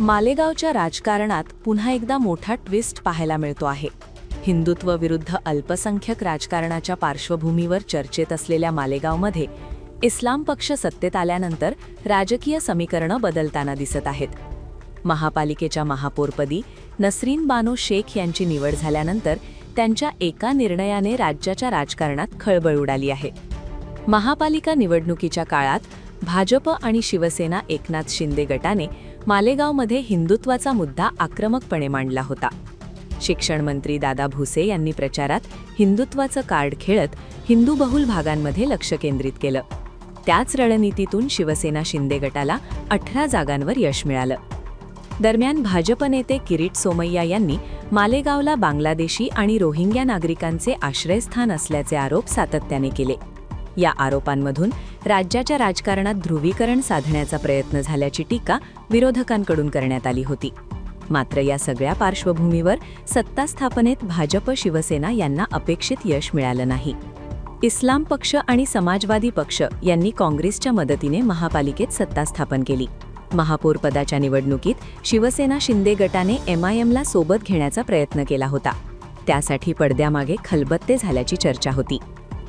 मालेगावच्या राजकारणात पुन्हा एकदा मोठा ट्विस्ट पाहायला मिळतो आहे. हिंदुत्व विरुद्ध अल्पसंख्यक राजकारणाच्या पार्श्वभूमीवर चर्चेत असलेल्या मालेगावमध्ये इस्लाम पक्ष सत्तेत आल्यानंतर राजकीय समीकरणं बदलताना दिसत आहेत. महापालिकेच्या महापौरपदी नसरीन बानो शेख यांची निवड झाल्यानंतर त्यांच्या एका निर्णयाने राज्याच्या राजकारणात खळबळ उडाली आहे. महापालिका निवडणुकीच्या काळात भाजप आणि शिवसेना एकनाथ शिंदे गटाने मालेगावमध्ये हिंदुत्वाचा मुद्दा आक्रमकपणे मांडला होता. शिक्षण मंत्री दादा भुसे यांनी प्रचारात हिंदुत्वाचं कार्ड खेळत हिंदूबहुल भागांमध्ये लक्ष केंद्रित केलं. त्याच रणनीतीतून शिवसेना शिंदे गटाला 18 जागांवर यश मिळालं. दरम्यान भाजप नेते किरीट सोमय्या यांनी मालेगावला बांगलादेशी आणि रोहिंग्या नागरिकांचे आश्रयस्थान असल्याचे आरोप सातत्याने केले. या आरोपांमधून राज्याच्या राजकारणात ध्रुवीकरण साधण्याचा प्रयत्न झाल्याची टीका विरोधकांकडून करण्यात आली होती. मात्र या सगळ्या पार्श्वभूमीवर सत्ता स्थापनेत भाजप शिवसेना यांना अपेक्षित यश मिळालं नाही. इस्लाम पक्ष आणि समाजवादी पक्ष यांनी काँग्रेसच्या मदतीने महापालिकेत सत्ता स्थापन केली. महापौरपदाच्या निवडणुकीत शिवसेना शिंदे गटाने MIMला सोबत घेण्याचा प्रयत्न केला होता. त्यासाठी पडद्यामागे खलबत्ते झाल्याची चर्चा होती.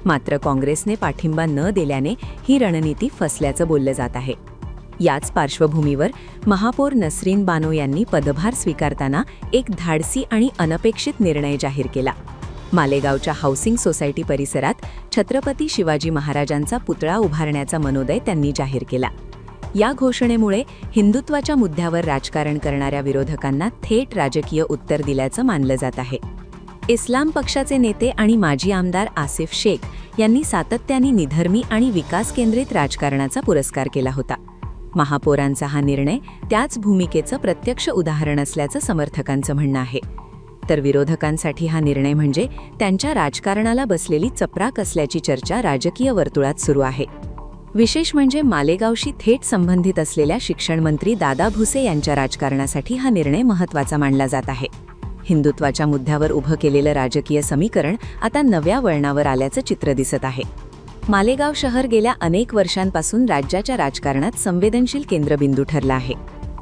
मात्र काँग्रेसने पाठिंबा न दिल्याने ही रणनीती फसल्याचं बोललं जात आहे. याच पार्श्वभूमीवर महापौर नसरीन बानो यांनी पदभार स्वीकारताना एक धाडसी आणि अनपेक्षित निर्णय जाहीर केला. मालेगावच्या हाऊसिंग सोसायटी परिसरात छत्रपती शिवाजी महाराजांचा पुतळा उभारण्याचा मनोदय त्यांनी जाहीर केला. या घोषणेमुळे हिंदुत्वाच्या मुद्द्यावर राजकारण करणाऱ्या विरोधकांना थेट राजकीय उत्तर दिल्याचं मानलं जात आहे. इस्लाम पक्षाचे नेते आणि माजी आमदार आसिफ शेख यांनी सातत्याने निधर्मी आणि विकास केंद्रित राजकारणाचा पुरस्कार केला होता. महापौरांचा हा निर्णय त्याच भूमिकेचं प्रत्यक्ष उदाहरण असल्याचं समर्थकांचं म्हणणं आहे. तर विरोधकांसाठी हा निर्णय म्हणजे त्यांच्या राजकारणाला बसलेली चपराक असल्याची चर्चा राजकीय वर्तुळात सुरू आहे. विशेष म्हणजे मालेगावशी थेट संबंधित असलेल्या शिक्षण मंत्री दादा भुसे यांच्या राजकारणासाठी हा निर्णय महत्त्वाचा मानला जात आहे. हिंदुत्वाच्या मुद्द्यावर उभं केलेलं राजकीय समीकरण आता नव्या वळणावर आल्याचं चित्र दिसत आहे. मालेगाव शहर गेल्या अनेक वर्षांपासून राज्याच्या राजकारणात संवेदनशील केंद्रबिंदू ठरला आहे.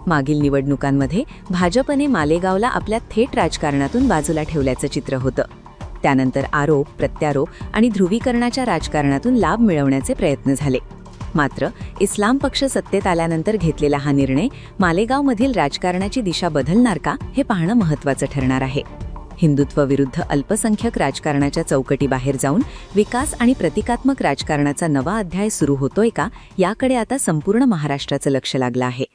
मागील निवडणुकांमध्ये भाजपने मालेगावला आपल्या थेट राजकारणातून बाजूला ठेवल्याचं चित्र होतं. त्यानंतर आरोप, प्रत्यारोप आणि ध्रुवीकरणाच्या राजकारणातून लाभ मिळवण्याचे प्रयत्न झाले. मात्र इस्लाम पक्ष सत्तेत आल्यानंतर घेतलेला हा निर्णय मालेगावमधील राजकारणाची दिशा बदलणार का, हे पाहणं महत्त्वाचं ठरणार आहे. हिंदुत्व विरुद्ध अल्पसंख्यक राजकारणाच्या चौकटीबाहेर जाऊन विकास आणि प्रतिकात्मक राजकारणाचा नवा अध्याय सुरू होतोय का, याकडे आता संपूर्ण महाराष्ट्राचं लक्ष लागलं आहे.